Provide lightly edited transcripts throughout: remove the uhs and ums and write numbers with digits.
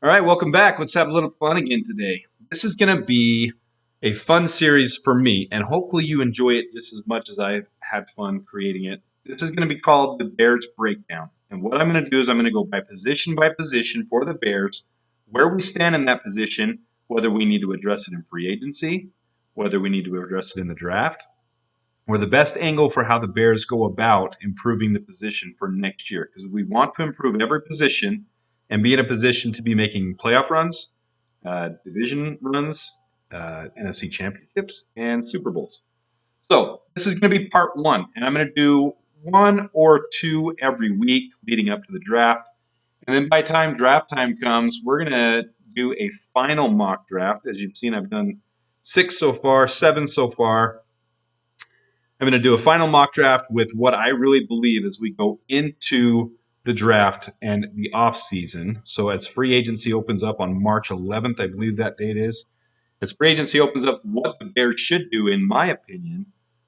All right, welcome back. Let's have a little fun again today. This is going to be a fun series for me, and hopefully you enjoy it just as much as I had fun creating it. This is going to be called the Bears Breakdown. And what I'm going to do is I'm going to go by position for the Bears, where we stand in that position, whether we need to address it in free agency, whether we need to address it in the draft, or the best angle for how the Bears go about improving the position for next year. Because we want to improve every position and be in a position to be making playoff runs, division runs, NFC championships, and Super Bowls. So this is going to be part one, and I'm going to do one or two every week leading up to the draft. And then by the time draft time comes, we're going to do a final mock draft. As you've seen, I've done 6 so far, 7 so far. I'm going to do a final mock draft with what I really believe as we go into the draft and the offseason. So as free agency opens up on March 11th, I believe that date is. As free agency opens up, what the Bears should do, in my opinion,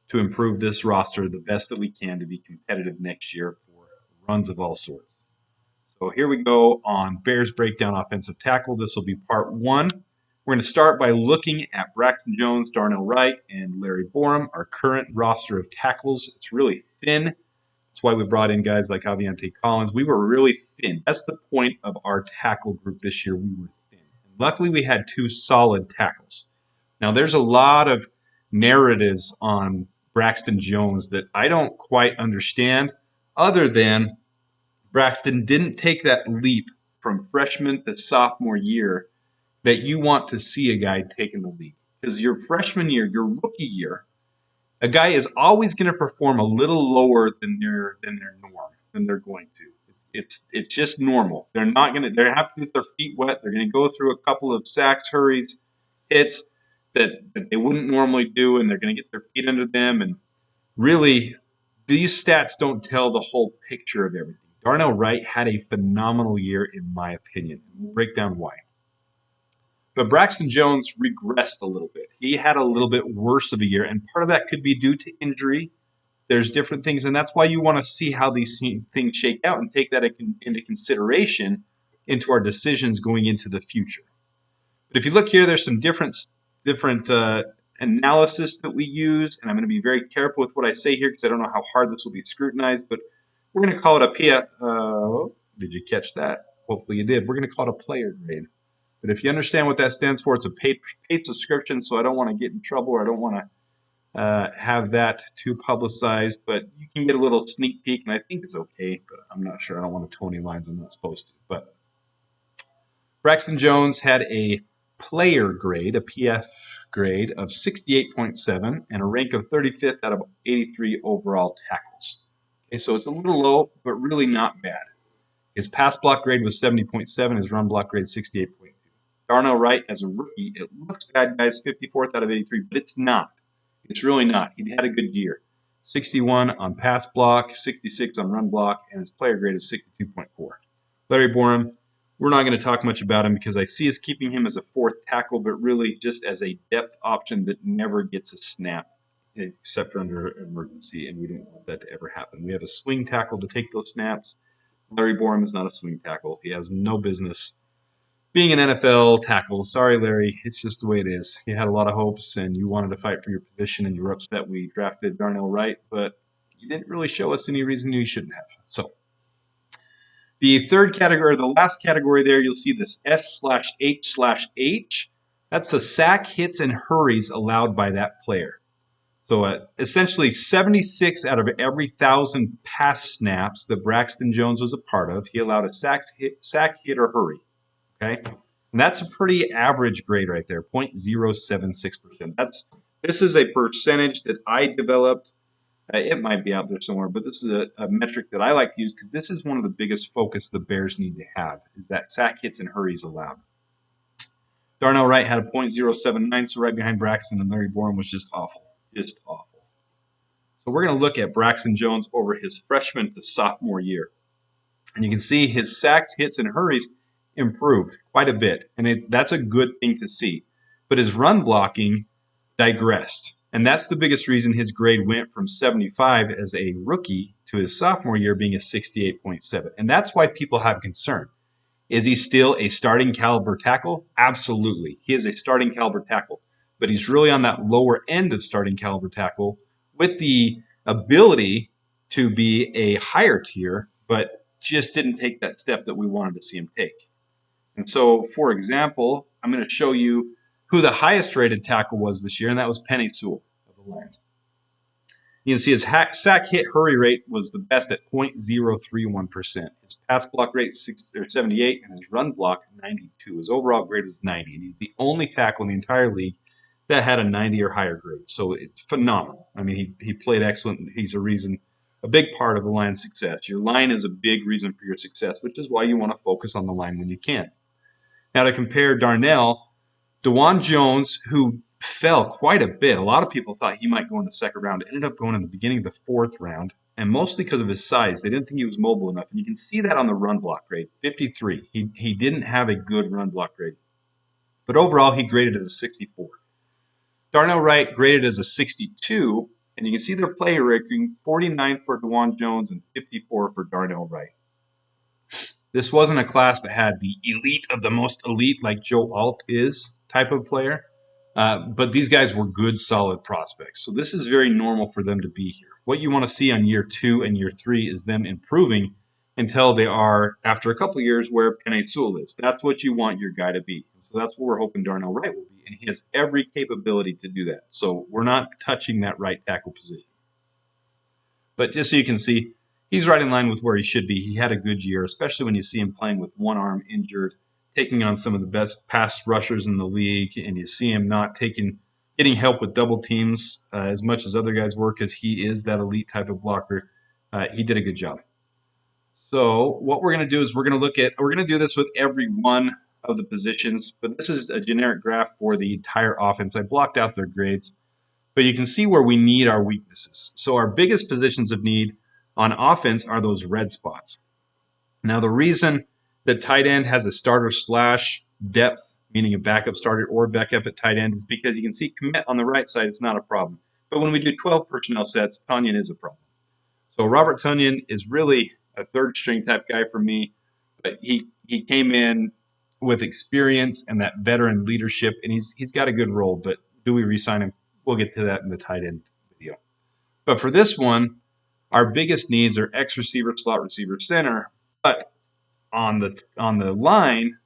to improve this roster the best that we can to be competitive next year for runs of all sorts. So here we go on Bears Breakdown Offensive Tackle. This will be part one. We're going to start by looking at Braxton Jones, Darnell Wright, and Larry Borum, our current roster of tackles. It's really thin. That's why we brought in guys like Aviante Collins. We were really thin. That's the point of our tackle group this year. We were thin. And luckily, we had 2 solid tackles. Now, there's a lot of narratives on Braxton Jones that I don't quite understand, other than Braxton didn't take that leap from freshman to sophomore year that you want to see a guy take in the league. Because your freshman year, your rookie year, a guy is always going to perform a little lower than their norm, than they're going to. It's just normal. They're not going to. They have to get their feet wet. They're going to go through a couple of sacks, hurries, hits that they wouldn't normally do, and they're going to get their feet under them. And really, these stats don't tell the whole picture of everything. Darnell Wright had a phenomenal year, in my opinion. We'll break down why. But Braxton Jones regressed a little bit. He had a little bit worse of a year, and part of that could be due to injury. There's different things, and that's why you want to see how these things shake out and take that into consideration into our decisions going into the future. But if you look here, there's some different analysis that we use, and I'm going to be very careful with what I say here because I don't know how hard this will be scrutinized, but we're going to call it a did you catch that? Hopefully you did. We're going to call it a player grade. But if you understand what that stands for, it's a paid subscription, so I don't want to get in trouble or I don't want to have that too publicized. But you can get a little sneak peek, and I think it's okay, but I'm not sure. I don't want to toe any lines I'm not supposed to. But Braxton Jones had a player grade, a PF grade of 68.7 and a rank of 35th out of 83 overall tackles. Okay, so it's a little low, but really not bad. His pass block grade was 70.7, his run block grade 68.2. Darnell Wright, as a rookie, it looks bad, guys, 54th out of 83, but it's not. It's really not. He had a good year. 61 on pass block, 66 on run block, and his player grade is 62.4. Larry Borum, we're not going to talk much about him because I see us keeping him as a 4th tackle, but really just as a depth option that never gets a snap, except under emergency, and we don't want that to ever happen. We have a swing tackle to take those snaps. Larry Borum is not a swing tackle. He has no business being an NFL tackle. Sorry, Larry. It's just the way it is. You had a lot of hopes, and you wanted to fight for your position, and you were upset we drafted Darnell Wright, but you didn't really show us any reason you shouldn't have. So the third category, the last category there, you'll see this S/H/H. That's the sack, hits, and hurries allowed by that player. So essentially 76 out of every 1,000 pass snaps that Braxton Jones was a part of, he allowed a sack, hit, or hurry. Okay, and that's a pretty average grade right there, 0.076%. This is a percentage that I developed. It might be out there somewhere, but this is a metric that I like to use because this is one of the biggest focus the Bears need to have, is that sack, hits, and hurries allowed. Darnell Wright had a 0.079, so right behind Braxton, and Larry Borum was just awful. Just awful. So we're going to look at Braxton Jones over his freshman to sophomore year. And you can see his sacks, hits, and hurries improved quite a bit, and that's a good thing to see. But his run blocking digressed, and that's the biggest reason his grade went from 75 as a rookie to his sophomore year being a 68.7. And that's why people have concern. Is he still a starting caliber tackle? Absolutely. He is a starting caliber tackle, but he's really on that lower end of starting caliber tackle with the ability to be a higher tier, but just didn't take that step that we wanted to see him take. And so, for example, I'm going to show you who the highest rated tackle was this year, and that was Penei Sewell of the Lions. You can see his sack hit hurry rate was the best at 0.031%. His pass block rate 78, and his run block 92. His overall grade was 90, and he's the only tackle in the entire league that had a 90 or higher grade. So it's phenomenal. I mean, he played excellent. He's a big part of the Lions' success. Your line is a big reason for your success, which is why you want to focus on the line when you can. Now to compare Darnell, DeJuan Jones, who fell quite a bit. A lot of people thought he might go in the second round. Ended up going in the beginning of the fourth round, and mostly because of his size. They didn't think he was mobile enough, and you can see that on the run block grade, 53. He didn't have a good run block grade. But overall, he graded as a 64. Darnell Wright graded as a 62, and you can see their player ranking, 49 for DeJuan Jones and 54 for Darnell Wright. This wasn't a class that had the elite of the most elite like Joe Alt is type of player. But these guys were good, solid prospects. So this is very normal for them to be here. What you want to see on year 2 and year 3 is them improving until they are, after a couple years, where Penei Sewell is. That's what you want your guy to be. So that's what we're hoping Darnell Wright will be. And he has every capability to do that. So we're not touching that right tackle position. But just so you can see, he's right in line with where he should be. He had a good year, especially when you see him playing with one arm injured, taking on some of the best pass rushers in the league, and you see him not getting help with double teams as much as other guys were because he is that elite type of blocker. He did a good job. So what we're going to do is we're going to do this with every one of the positions, but this is a generic graph for the entire offense. I blocked out their grades, but you can see where we need our weaknesses. So our biggest positions of need on offense are those red spots. Now the reason that tight end has a starter / depth, meaning a backup starter or backup at tight end, is because you can see commit on the right side, it's not a problem. But when we do 12 personnel sets, Tonyan is a problem. So Robert Tonyan is really a third string type guy for me, but he came in with experience and that veteran leadership, and he's got a good role, but do we re-sign him? We'll get to that in the tight end video. But for this one, our biggest needs are X receiver, slot receiver, center, but on the line,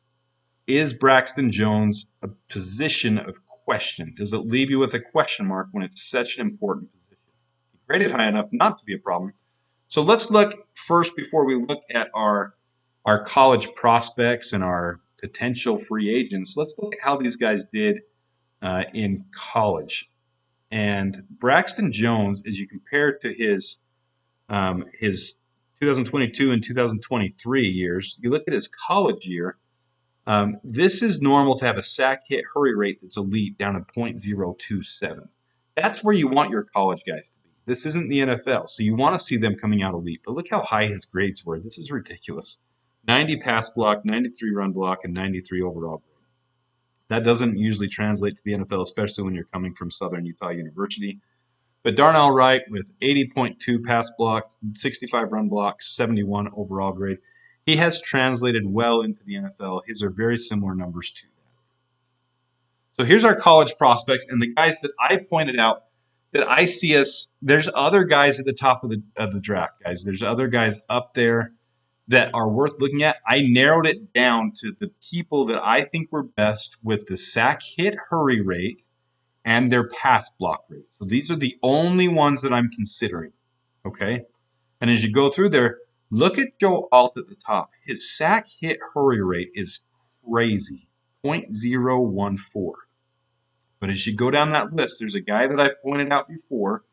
is Braxton Jones a position of question? Does it leave you with a question mark when it's such an important position? He graded high enough not to be a problem. So let's look first, before we look at our college prospects and our potential free agents, let's look at how these guys did in college. And Braxton Jones, as you compare it to his 2022 and 2023 years, you look at his college year, this is normal to have a sack hit hurry rate that's elite down at 0.027. That's where you want your college guys to be. This isn't the NFL, so you want to see them coming out elite. But look how high his grades were. This is ridiculous. 90 pass block, 93 run block, and 93 overall grade. That doesn't usually translate to the NFL, especially when you're coming from Southern Utah University. But Darnell Wright with 80.2 pass block, 65 run block, 71 overall grade. He has translated well into the NFL. His are very similar numbers to that. So here's our college prospects and the guys that I pointed out that I see us. There's other guys at the top of the draft, guys. There's other guys up there that are worth looking at. I narrowed it down to the people that I think were best with the sack hit hurry rate and their pass block rate. So these are the only ones that I'm considering, okay? And as you go through there, look at Joe Alt at the top. His sack hit hurry rate is crazy, 0.014. But as you go down that list, there's a guy that I've pointed out before,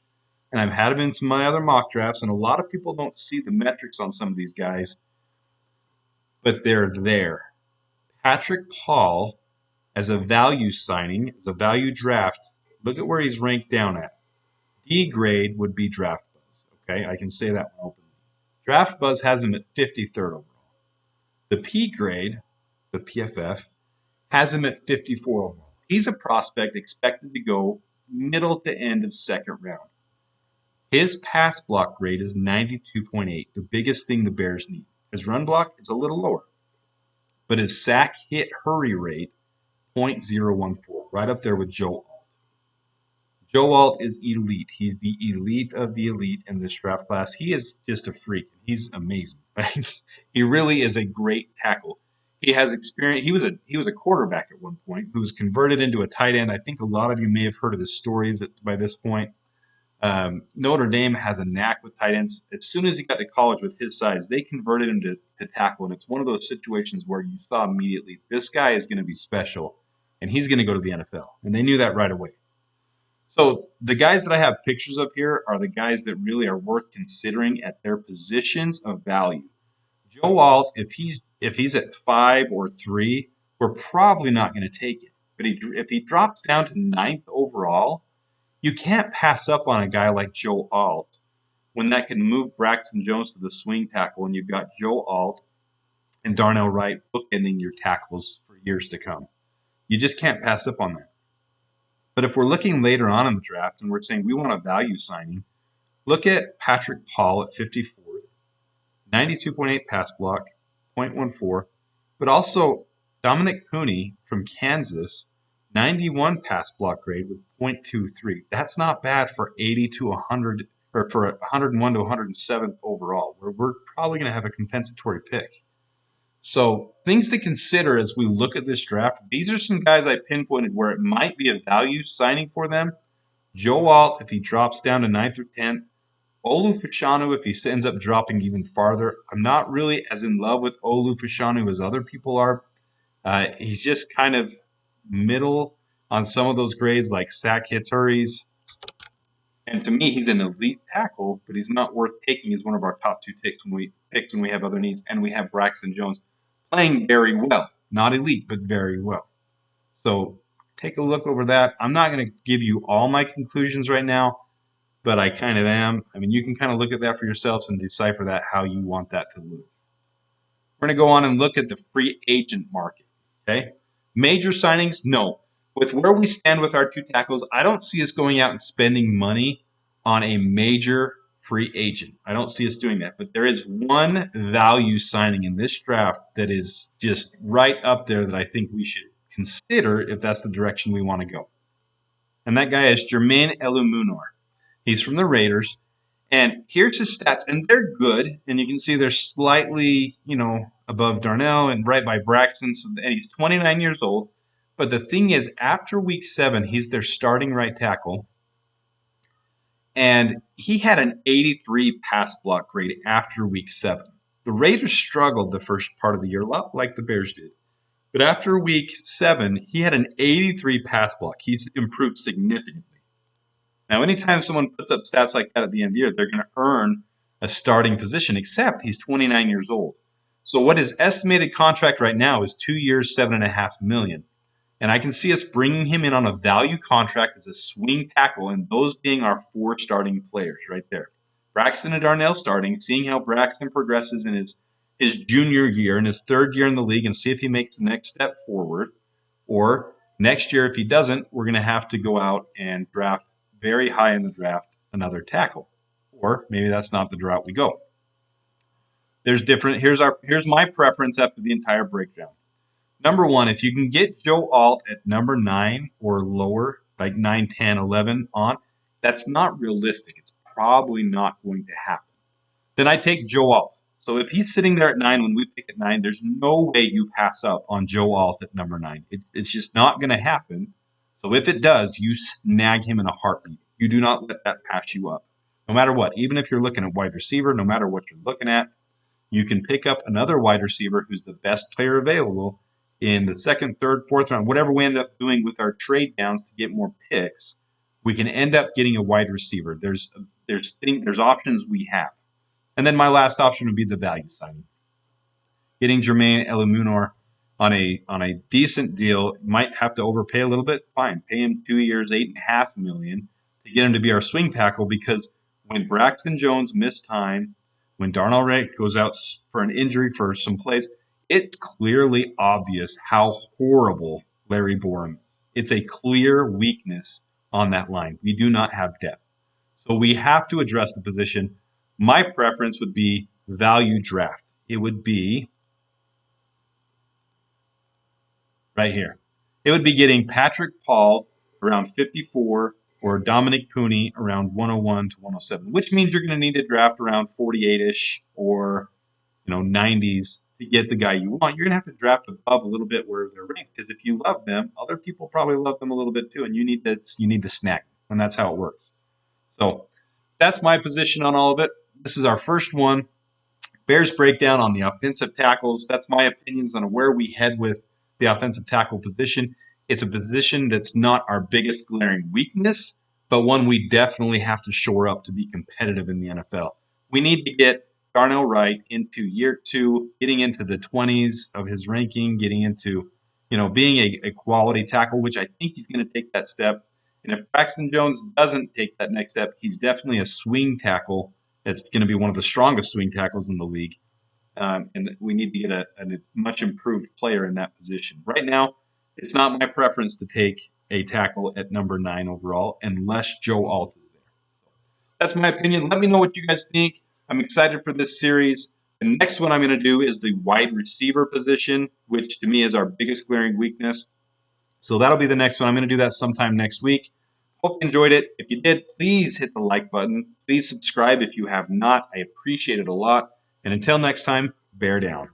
and I've had him in some of my other mock drafts, and a lot of people don't see the metrics on some of these guys, but they're there. Patrick Paul, as a value signing, as a value draft, look at where he's ranked down at. D grade would be Draft Buzz. Okay, I can say that one openly. Draft Buzz has him at 53rd overall. The P grade, the PFF, has him at 54 overall. He's a prospect expected to go middle to end of second round. His pass block grade is 92.8, the biggest thing the Bears need. His run block is a little lower. but his sack hit hurry rate, 0.014, right up there with Joe Alt. Joe Alt is elite. He's the elite of the elite in this draft class. He is just a freak. He's amazing. Right? He really is a great tackle. He has experience. He was a quarterback at one point who was converted into a tight end. I think a lot of you may have heard of his stories by this point. Notre Dame has a knack with tight ends. As soon as he got to college with his size, they converted him to tackle. And it's one of those situations where you saw immediately, this guy is going to be special, and he's going to go to the NFL. And they knew that right away. So the guys that I have pictures of here are the guys that really are worth considering at their positions of value. Joe Alt, if he's at 5 or 3, we're probably not going to take it. But if he drops down to 9th overall, you can't pass up on a guy like Joe Alt when that can move Braxton Jones to the swing tackle, and you've got Joe Alt and Darnell Wright bookending your tackles for years to come. You just can't pass up on that. But if we're looking later on in the draft and we're saying we want a value signing, look at Patrick Paul at 54, 92.8 pass block, 0.14, but also Dominic Cooney from Kansas, 91 pass block grade with 0.23. That's not bad for 80 to 100, or for 101 to 107 overall, where we're probably going to have a compensatory pick. So things to consider as we look at this draft. These are some guys I pinpointed where it might be a value signing for them. Joe Alt, if he drops down to 9th or 10th. Olu Fashanu, if he ends up dropping even farther. I'm not really as in love with Olu Fashanu as other people are. He's just kind of middle on some of those grades, like sack hits, hurries. And to me, he's an elite tackle, but he's not worth taking as one of our top 2 picks when we have other needs. And we have Braxton Jones playing very well. Not elite, but very well. So take a look over that. I'm not going to give you all my conclusions right now, but I kind of am. I mean, you can kind of look at that for yourselves and decipher that how you want that to look. We're going to go on and look at the free agent market. Okay? Major signings, no. With where we stand with our 2 tackles, I don't see us going out and spending money on a major free agent. I don't see us doing that. But there is one value signing in this draft that is just right up there that I think we should consider if that's the direction we want to go. And that guy is Jermaine Eluemunor. He's from the Raiders. And here's his stats, and they're good. And you can see they're slightly, above Darnell and right by Braxton. And he's 29 years old. But the thing is, after week 7, he's their starting right tackle. And he had an 83 pass block grade after week 7. The Raiders struggled the first part of the year, a lot like the Bears did. But after week 7, he had an 83 pass block. He's improved significantly. Now, anytime someone puts up stats like that at the end of the year, they're going to earn a starting position, except he's 29 years old. So what his estimated contract right now is 2 years, $7.5 million. And I can see us bringing him in on a value contract as a swing tackle, and those being our 4 starting players right there. Braxton and Darnell starting, seeing how Braxton progresses in his junior year, in his 3rd year in the league, and see if he makes the next step forward. Or next year, if he doesn't, we're going to have to go out and draft very high in the draft another tackle. Or maybe that's not the route we go. There's different. Here's my preference after the entire breakdown. Number 1, if you can get Joe Alt at number 9 or lower, like 9, 10, 11 on, that's not realistic. It's probably not going to happen. Then I take Joe Alt. So if he's sitting there at 9 when we pick at 9, there's no way you pass up on Joe Alt at number 9. It's just not going to happen. So if it does, you snag him in a heartbeat. You do not let that pass you up. No matter what, even if you're looking at wide receiver, no matter what you're looking at, you can pick up another wide receiver who's the best player available in the 2nd, 3rd, 4th round, whatever we end up doing with our trade downs to get more picks. We can end up getting a wide receiver. There's options we have. And then my last option would be the value signing. Getting Jermaine Eluemunor on a decent deal, might have to overpay a little bit. Fine, pay him 2 years, $8.5 million to get him to be our swing tackle, because when Braxton Jones missed time, when Darnell Wright goes out for an injury for some plays, it's clearly obvious how horrible Larry Borom is. It's a clear weakness on that line. We do not have depth. So we have to address the position. My preference would be value draft. It would be right here. It would be getting Patrick Paul around 54 or Dominic Pooney around 101 to 107, which means you're going to need to draft around 48-ish or 90s to get the guy you want. You're going to have to draft above a little bit where they're ranked, because if you love them, other people probably love them a little bit too, and you need to snack, and that's how it works. So that's my position on all of it. This is our first one. Bears breakdown on the offensive tackles. That's my opinions on where we head with the offensive tackle position. It's a position that's not our biggest glaring weakness, but one we definitely have to shore up to be competitive in the NFL. We need to get Darnell Wright into year 2, getting into the 20s of his ranking, getting into, being a quality tackle, which I think he's going to take that step. And if Braxton Jones doesn't take that next step, he's definitely a swing tackle. That's going to be one of the strongest swing tackles in the league. And we need to get a much improved player in that position. Right now, it's not my preference to take a tackle at number 9 overall unless Joe Alt is there. That's my opinion. Let me know what you guys think. I'm excited for this series. The next one I'm going to do is the wide receiver position, which to me is our biggest glaring weakness. So that'll be the next one. I'm going to do that sometime next week. Hope you enjoyed it. If you did, please hit the like button. Please subscribe if you have not. I appreciate it a lot. And until next time, bear down.